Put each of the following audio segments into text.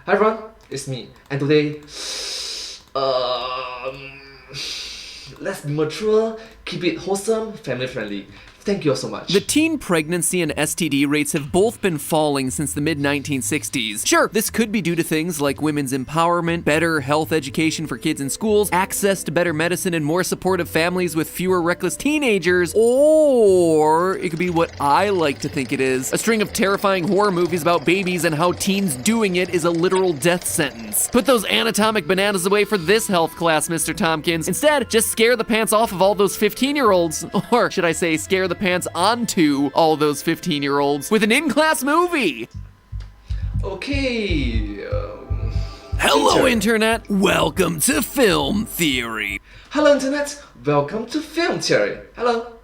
Hi everyone, it's me, and today, let's be mature, keep it wholesome, family friendly. Thank you all so much. The teen pregnancy and STD rates have both been falling since the mid-1960s. Sure, this could be due to things like women's empowerment, better health education for kids in schools, access to better medicine, and more supportive families with fewer reckless teenagers, or it could be what I like to think it is, a string of terrifying horror movies about babies and how teens doing it is a literal death sentence. Put those anatomic bananas away for this health class, Mr. Tompkins. Instead, just scare the pants off of all those 15-year-olds, or should I say scare the pants onto all those 15-year-olds with an in-class movie. Okay. Hello, Internet. Welcome to Film Theory. Hello, Internet. Welcome to Film Theory. Hello.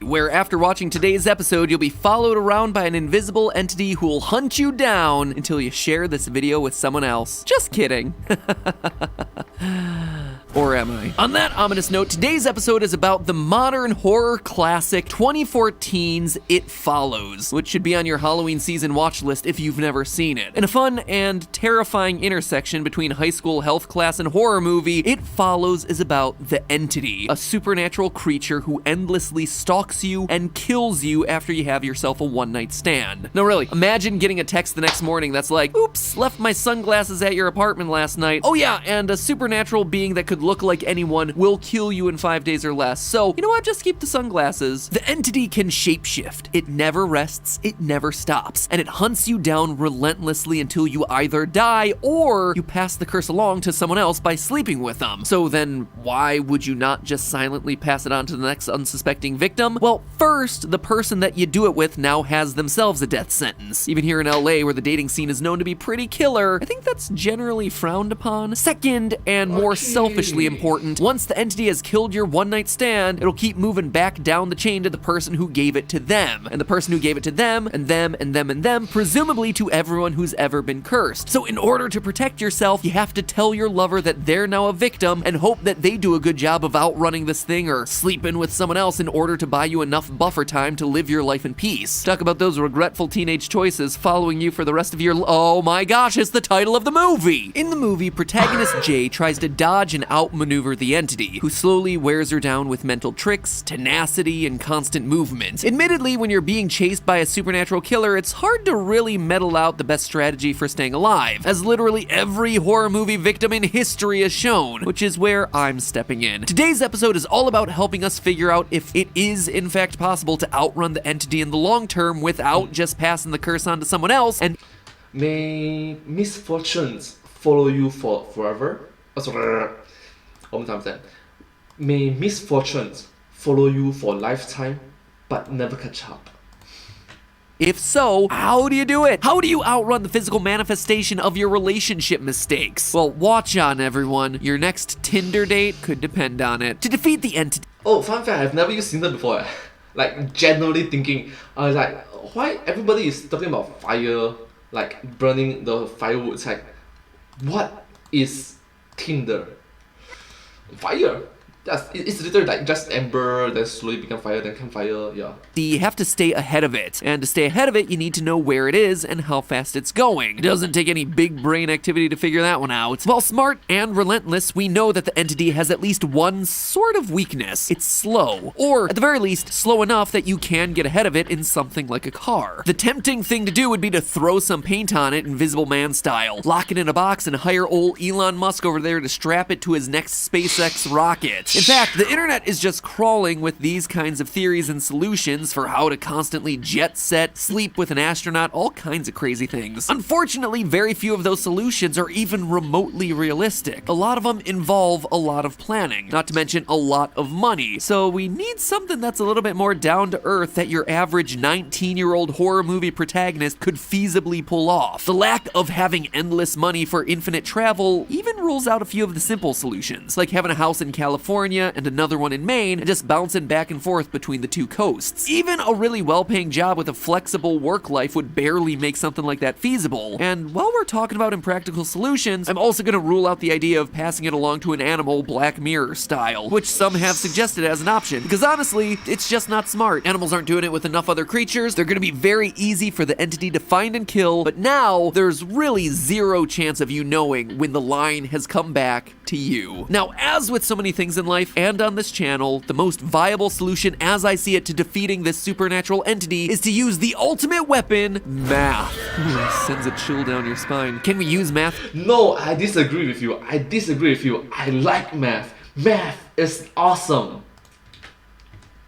Where after watching today's episode, you'll be followed around by an invisible entity who will hunt you down until you share this video with someone else. Just kidding. Or am I? On that ominous note, today's episode is about the modern horror classic 2014's It Follows, which should be on your Halloween season watch list if you've never seen it. In a fun and terrifying intersection between high school health class and horror movie, It Follows is about the Entity, a supernatural creature who endlessly stalks you and kills you after you have yourself a one-night stand. No, really, imagine getting a text the next morning that's like, oops, left my sunglasses at your apartment last night. Oh yeah, and a supernatural being that could look like anyone will kill you in 5 days or less. So, you know what? Just keep the sunglasses. The Entity can shapeshift. It never rests, it never stops, and it hunts you down relentlessly until you either die or you pass the curse along to someone else by sleeping with them. So then, why would you not just silently pass it on to the next unsuspecting victim? Well, first, the person that you do it with now has themselves a death sentence. Even here in LA, where the dating scene is known to be pretty killer, I think that's generally frowned upon. Second, and more selfishly important, once the Entity has killed your one-night stand, it'll keep moving back down the chain to the person who gave it to them, and the person who gave it to them, and them, and them, and them, presumably to everyone who's ever been cursed. So in order to protect yourself, you have to tell your lover that they're now a victim and hope that they do a good job of outrunning this thing or sleeping with someone else in order to buy you enough buffer time to live your life in peace. Talk about those regretful teenage choices following you for the rest of your oh my gosh, it's the title of the movie! In the movie, protagonist Jay tries to dodge and outmaneuver the Entity, who slowly wears her down with mental tricks, tenacity, and constant movement. Admittedly, when you're being chased by a supernatural killer, it's hard to really metal out the best strategy for staying alive, as literally every horror movie victim in history has shown, which is where I'm stepping in. Today's episode is all about helping us figure out if it is in fact possible to outrun the Entity in the long term without just passing the curse on to someone else, and May misfortunes follow you for forever? Oh, sorry. One more time then. May misfortunes follow you for a lifetime, but never catch up. if so, how do you do it? How do you outrun the physical manifestation of your relationship mistakes? Well, watch on, everyone. Your next Tinder date could depend on it. To defeat the Entity. Oh, fun fact, I've never used Tinder before. Like, generally thinking, like, why everybody is talking about fire, like, burning the firewood. Like, what is Tinder? Fire. It's literally like just ember, then slowly become fire, then campfire, yeah. You have to stay ahead of it. And to stay ahead of it, you need to know where it is and how fast it's going. It doesn't take any big brain activity to figure that one out. While smart and relentless, we know that the Entity has at least one sort of weakness. It's slow. Or, at the very least, slow enough that you can get ahead of it in something like a car. The tempting thing to do would be to throw some paint on it, Invisible Man style. Lock it in a box and hire old Elon Musk over there to strap it to his next SpaceX rocket. In fact, the internet is just crawling with these kinds of theories and solutions for how to constantly jet set, sleep with an astronaut, all kinds of crazy things. Unfortunately, very few of those solutions are even remotely realistic. A lot of them involve a lot of planning, not to mention a lot of money. So we need something that's a little bit more down to earth that your average 19-year-old horror movie protagonist could feasibly pull off. The lack of having endless money for infinite travel even rules out a few of the simple solutions, like having a house in California California and another one in Maine, and just bouncing back and forth between the two coasts. Even a really well-paying job with a flexible work life would barely make something like that feasible. And while we're talking about impractical solutions, I'm also gonna rule out the idea of passing it along to an animal Black Mirror style, which some have suggested as an option, because honestly, it's just not smart. Animals aren't doing it with enough other creatures. They're gonna be very easy for the entity to find and kill, but now there's really zero chance of you knowing when the line has come back to you. Now, as with so many things in life and on this channel, the most viable solution as I see it to defeating this supernatural entity is to use the ultimate weapon, math. Ooh, sends a chill down your spine. Can we use math? No, I disagree with you. I like math. Math is awesome.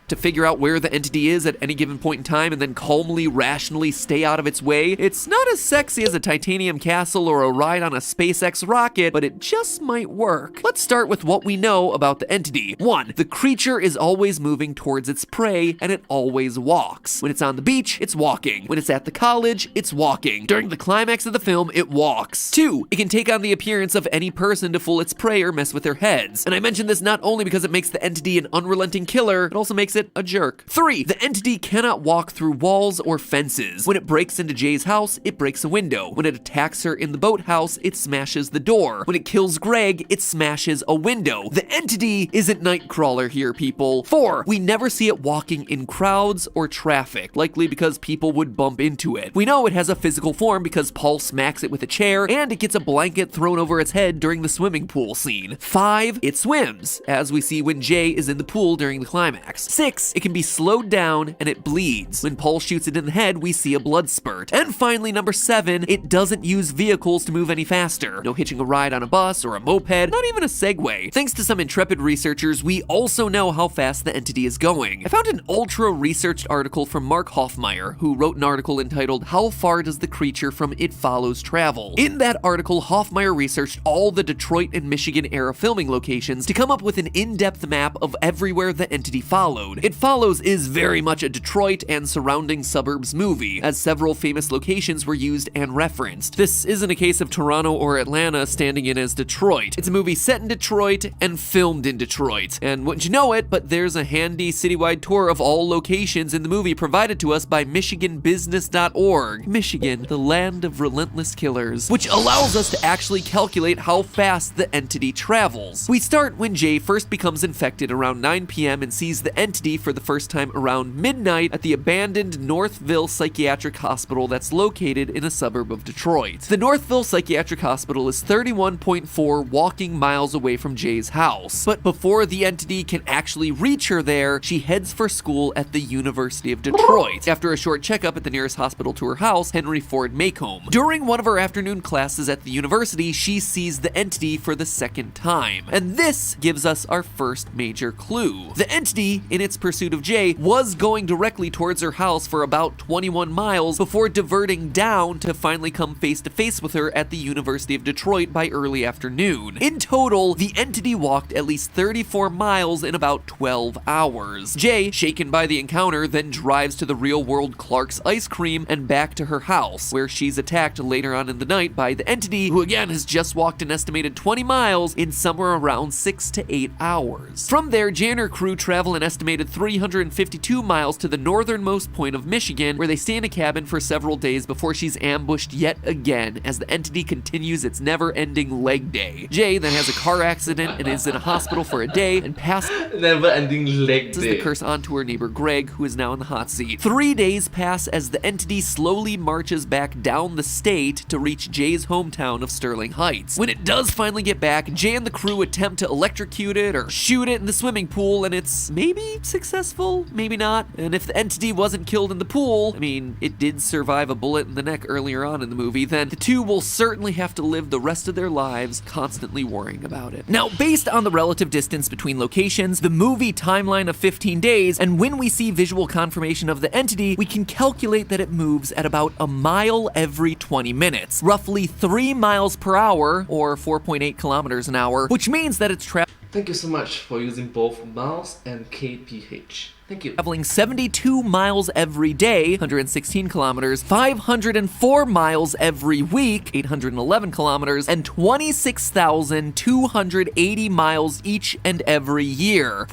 To figure out where the entity is at any given point in time and then calmly, rationally stay out of its way. It's not as sexy as a titanium castle or a ride on a SpaceX rocket, but it just might work. Let's start with what we know about the entity. 1. The creature is always moving towards its prey, and it always walks. When it's on the beach, it's walking. When it's at the college, it's walking. During the climax of the film, it walks. 2. It can take on the appearance of any person to fool its prey or mess with their heads. And I mention this not only because it makes the entity an unrelenting killer, it also makes it a jerk. 3. The entity cannot walk through walls or fences. When it breaks into Jay's house, it breaks a window. When it attacks her in the boathouse, it smashes the door. When it kills Greg, it smashes a window. The entity isn't Nightcrawler here, people. 4. We never see it walking in crowds or traffic, likely because people would bump into it. We know it has a physical form because Paul smacks it with a chair, and it gets a blanket thrown over its head during the swimming pool scene. 5. It swims, as we see when Jay is in the pool during the climax. 6. It can be slowed down and it bleeds. When Paul shoots it in the head, we see a blood spurt. And finally, number 7, it doesn't use vehicles to move any faster. No hitching a ride on a bus or a moped, not even a Segway. Thanks to some intrepid researchers, we also know how fast the entity is going. I found an ultra-researched article from Mark Hoffmeyer, who wrote an article entitled, "How Far Does the Creature from It Follows Travel?" In that article, Hoffmeyer researched all the Detroit and Michigan era filming locations to come up with an in-depth map of everywhere the entity followed. It Follows is very much a Detroit and surrounding suburbs movie, as several famous locations were used and referenced. This isn't a case of Toronto or Atlanta standing in as Detroit. It's a movie set in Detroit and filmed in Detroit. And wouldn't you know it, but there's a handy citywide tour of all locations in the movie provided to us by MichiganBusiness.org. Michigan, the land of relentless killers, which allows us to actually calculate how fast the entity travels. We start when Jay first becomes infected around 9 p.m. and sees the entity for the first time around midnight at the abandoned Northville Psychiatric Hospital that's located in a suburb of Detroit. The Northville Psychiatric Hospital is 31.4 walking miles away from Jay's house. But before the entity can actually reach her there, she heads for school at the University of Detroit. After a short checkup at the nearest hospital to her house, Henry Ford Macomb. During one of her afternoon classes at the university, she sees the entity for the second time. And this gives us our first major clue. The entity, in its pursuit of Jay, was going directly towards her house for about 21 miles before diverting down to finally come face to face with her at the University of Detroit by early afternoon. In total, the entity walked at least 34 miles in about 12 hours. Jay, shaken by the encounter, then drives to the real-world Clark's Ice Cream and back to her house, where she's attacked later on in the night by the entity, who again has just walked an estimated 20 miles in somewhere around 6 to 8 hours. From there, Jay and her crew travel an estimated 352 miles to the northernmost point of Michigan, where they stay in a cabin for several days before she's ambushed yet again as the entity continues its never-ending leg day. Jay then has a car accident and is in a hospital for a day and passes Never-ending leg the day. curse onto her neighbor Greg, who is now in the hot seat. 3 days pass as the entity slowly marches back down the state to reach Jay's hometown of Sterling Heights. When it does finally get back, Jay and the crew attempt to electrocute it or shoot it in the swimming pool, and it's maybe successful, maybe not. And if the entity wasn't killed in the pool, I mean, it did survive a bullet in the neck earlier on in the movie, then the two will certainly have to live the rest of their lives constantly worrying about it. Now, based on the relative distance between locations, the movie timeline of 15 days, and when we see visual confirmation of the entity, we can calculate that it moves at about a mile every 20 minutes, roughly 3 miles per hour, or 4.8 kilometers an hour, which means that it's traveling. Thank you so much for using both miles and kph. Thank you. Traveling 72 miles every day, 116 kilometers, 504 miles every week, 811 kilometers, and 26,280 miles each and every year.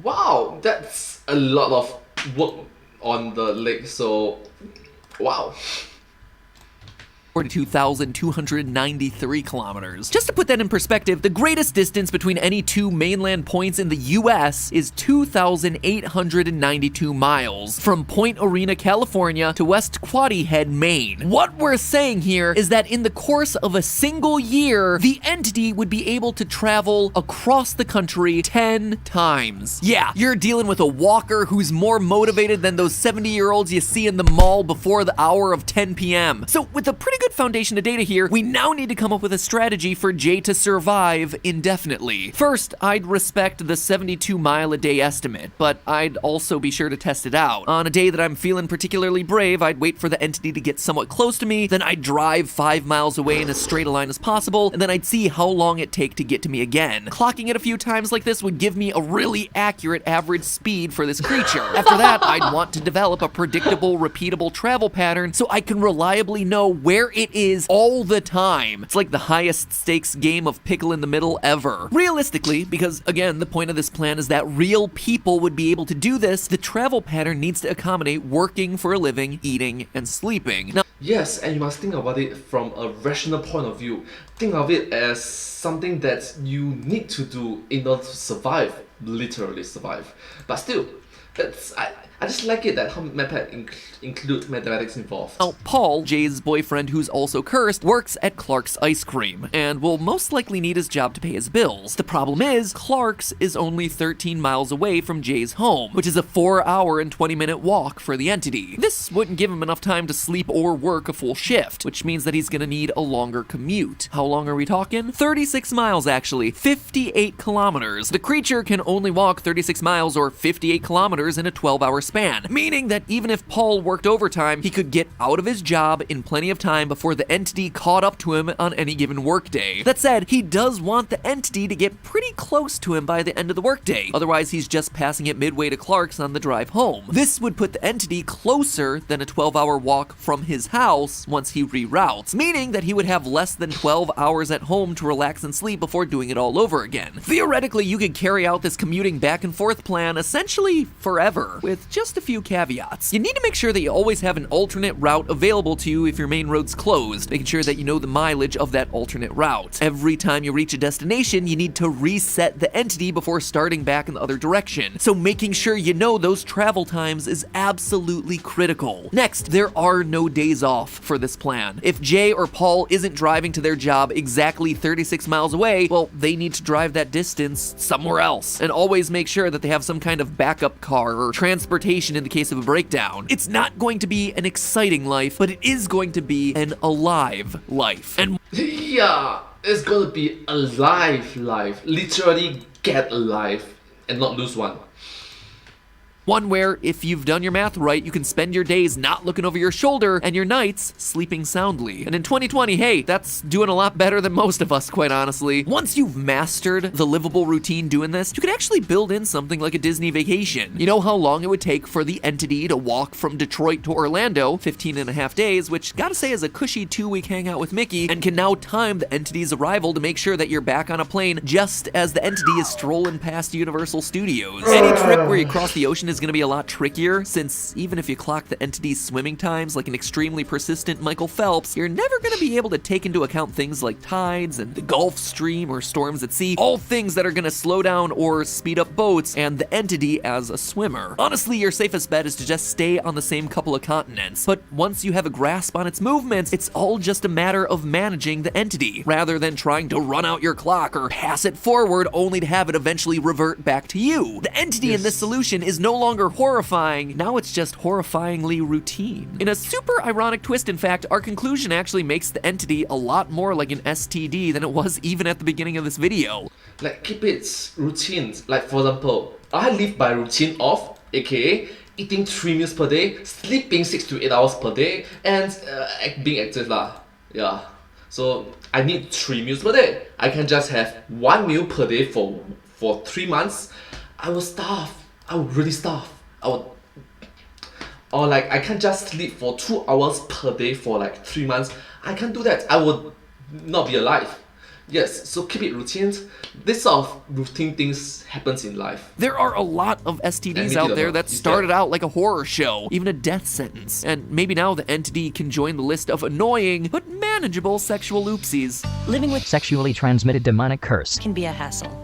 Wow, that's a lot of work on the leg, so wow. 42,293 kilometers. Just to put that in perspective, the greatest distance between any two mainland points in the US is 2,892 miles, from Point Arena, California to West Quoddy Head, Maine. What we're saying here is that in the course of a single year, the entity would be able to travel across the country 10 times. Yeah, you're dealing with a walker who's more motivated than those 70-year-olds you see in the mall before the hour of 10 p.m. So with a pretty good foundation of data here, we now need to come up with a strategy for Jay to survive indefinitely. First, I'd respect the 72-mile-a-day estimate, but I'd also be sure to test it out. On a day that I'm feeling particularly brave, I'd wait for the entity to get somewhat close to me, then I'd drive 5 miles away in as straight a line as possible, and then I'd see how long it'd take to get to me again. Clocking it a few times like this would give me a really accurate average speed for this creature. After that, I'd want to develop a predictable, repeatable travel pattern so I can reliably know where it is all the time. It's like the highest stakes game of pickle in the middle ever. Realistically, because again, the point of this plan is that real people would be able to do this, the travel pattern needs to accommodate working for a living, eating, and sleeping. Now, Yes, and you must think about it from a rational point of view. Think of it as something that you need to do in order to survive, literally survive. But still, I just like it that how MAPAT include mathematics involved. now, Paul, Jay's boyfriend who's also cursed, works at Clark's Ice Cream, and will most likely need his job to pay his bills. The problem is, Clark's is only 13 miles away from Jay's home, which is a 4-hour and 20-minute walk for the entity. This wouldn't give him enough time to sleep or work a full shift, which means that he's gonna need a longer commute. How long are we talking? 36 miles actually, 58 kilometers. The creature can only walk 36 miles or 58 kilometers in a 12-hour span, meaning that even if Paul worked overtime, he could get out of his job in plenty of time before the entity caught up to him on any given workday. That said, he does want the entity to get pretty close to him by the end of the workday, otherwise he's just passing it midway to Clark's on the drive home. This would put the entity closer than a 12-hour walk from his house once he reroutes, meaning that he would have less than 12 hours at home to relax and sleep before doing it all over again. Theoretically, you could carry out this commuting back and forth plan essentially forever, with just a few caveats. You need to make sure that you always have an alternate route available to you if your main road's closed, making sure that you know the mileage of that alternate route. Every time you reach a destination, you need to reset the entity before starting back in the other direction, so making sure you know those travel times is absolutely critical. Next, there are no days off for this plan. If Jay or Paul isn't driving to their job exactly 36 miles away, well, they need to drive that distance somewhere else, and always make sure that they have some kind of backup car or transportation in the case of a breakdown. It's not going to be an exciting life, but it is going to be an alive life. And Yeah, it's gonna be a life. Literally get alive and not lose one. one where, if you've done your math right, you can spend your days not looking over your shoulder and your nights sleeping soundly. And in 2020, hey, that's doing a lot better than most of us, quite honestly. Once you've mastered the livable routine doing this, you can actually build in something like a Disney vacation. You know how long it would take for the entity to walk from Detroit to Orlando, 15 and a half days, which gotta say is a cushy 2-week hangout with Mickey, and can now time the entity's arrival to make sure that you're back on a plane just as the entity is strolling past Universal Studios. Any trip where you cross the ocean is going to be a lot trickier, since even if you clock the entity's swimming times like an extremely persistent Michael Phelps, you're never going to be able to take into account things like tides and the Gulf Stream or storms at sea, all things that are going to slow down or speed up boats and the entity as a swimmer. Honestly, your safest bet is to just stay on the same couple of continents, but once you have a grasp on its movements, it's all just a matter of managing the entity, rather than trying to run out your clock or pass it forward only to have it eventually revert back to you. The entity in this solution is no longer horrifying, now it's just horrifyingly routine. In a super ironic twist, in fact, our conclusion actually makes the entity a lot more like an STD than it was even at the beginning of this video. Like, keep it routine. Like, for example, I live by routine of, aka eating 3 meals per day, sleeping 6 to 8 hours per day, and being active lah. Yeah. So I need 3 meals per day. I can just have 1 meal per day for 3 months. I will starve. I will really starve. I would, or like I can't just sleep for 2 hours per day for like 3 months. I can't do that. I would not be alive. Yes, so keep it routine. This sort of routine things happens in life. There are a lot of STDs out there that started out like a horror show, even a death sentence. And maybe now the entity can join the list of annoying but manageable sexual oopsies. Living with sexually transmitted demonic curse can be a hassle.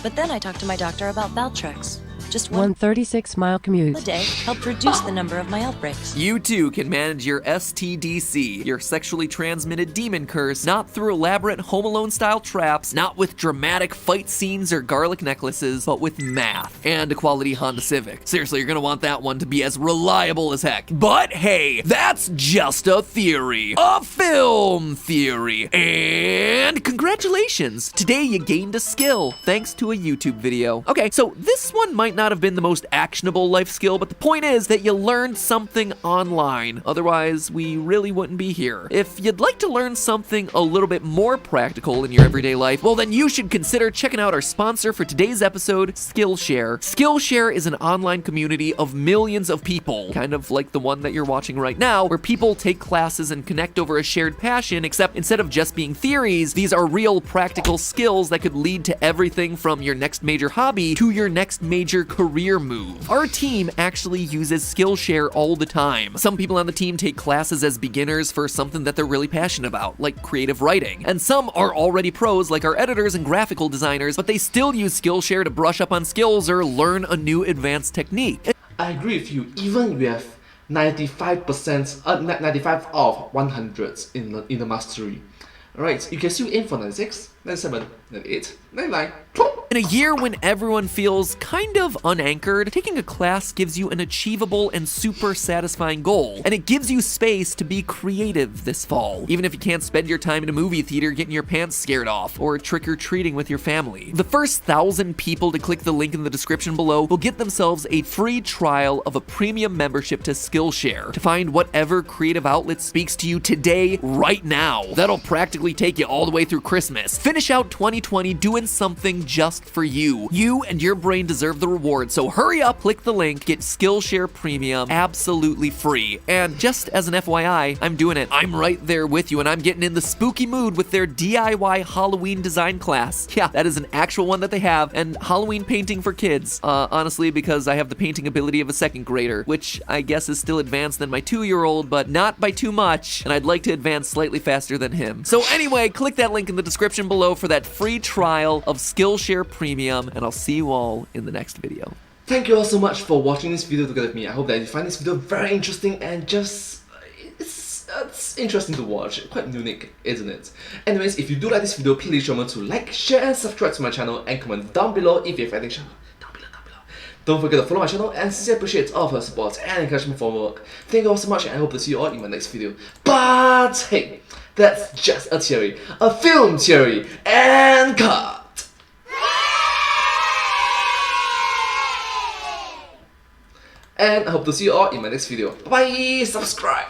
But then I talked to my doctor about Valtrex. Just one 36-mile commute a day helped reduce the number of my outbreaks. You too can manage your STDC, your sexually transmitted demon curse, not through elaborate Home Alone-style traps, not with dramatic fight scenes or garlic necklaces, but with math and a quality Honda Civic. Seriously, you're gonna want that one to be as reliable as heck. But hey, that's just a theory. A film theory. And congratulations! Today you gained a skill, thanks to a YouTube video. Okay, so this one might not have been the most actionable life skill, but the point is that you learned something online. Otherwise, we really wouldn't be here. If you'd like to learn something a little bit more practical in your everyday life, well then you should consider checking out our sponsor for today's episode, Skillshare. Skillshare is an online community of millions of people, kind of like the one that you're watching right now, where people take classes and connect over a shared passion, except instead of just being theories, these are real practical skills that could lead to everything from your next major hobby to your next major career move. Our team actually uses Skillshare all the time. Some people on the team take classes as beginners for something that they're really passionate about, like creative writing. And some are already pros, like our editors and graphical designers, but they still use Skillshare to brush up on skills or learn a new advanced technique. I agree with you. Even we have 95%, 95 out of 100 in the mastery. Alright, you can still aim for 96, 97, 98, 99. In a year when everyone feels kind of unanchored, taking a class gives you an achievable and super satisfying goal, and it gives you space to be creative this fall, even if you can't spend your time in a movie theater getting your pants scared off, or trick-or-treating with your family. The first 1,000 people to click the link in the description below will get themselves a free trial of a premium membership to Skillshare to find whatever creative outlet speaks to you today, right now. That'll practically take you all the way through Christmas. Finish out 2020 doing something just for you. You and your brain deserve the reward, so hurry up, click the link, get Skillshare Premium absolutely free. And just as an FYI, I'm doing it. I'm right there with you, and I'm getting in the spooky mood with their DIY Halloween design class. Yeah, that is an actual one that they have, and Halloween painting for kids. Honestly, because I have the painting ability of a 2nd grader, which I guess is still advanced than my 2-year-old, but not by too much, and I'd like to advance slightly faster than him. So anyway, click that link in the description below for that free trial of Skillshare Premium, and I'll see you all in the next video. Thank you all so much for watching this video together with me. I hope that you find this video very interesting and just it's interesting to watch. Quite unique, isn't it? Anyways, if you do like this video, please remember to like, share, and subscribe to my channel, and comment down below if you have any channel. Down below. Don't forget to follow my channel, and sincerely appreciate all of your support and encouragement for my work. Thank you all so much, and I hope to see you all in my next video. But hey, that's just a theory, a film theory, and cut! And I hope to see you all in my next video. Bye! Subscribe!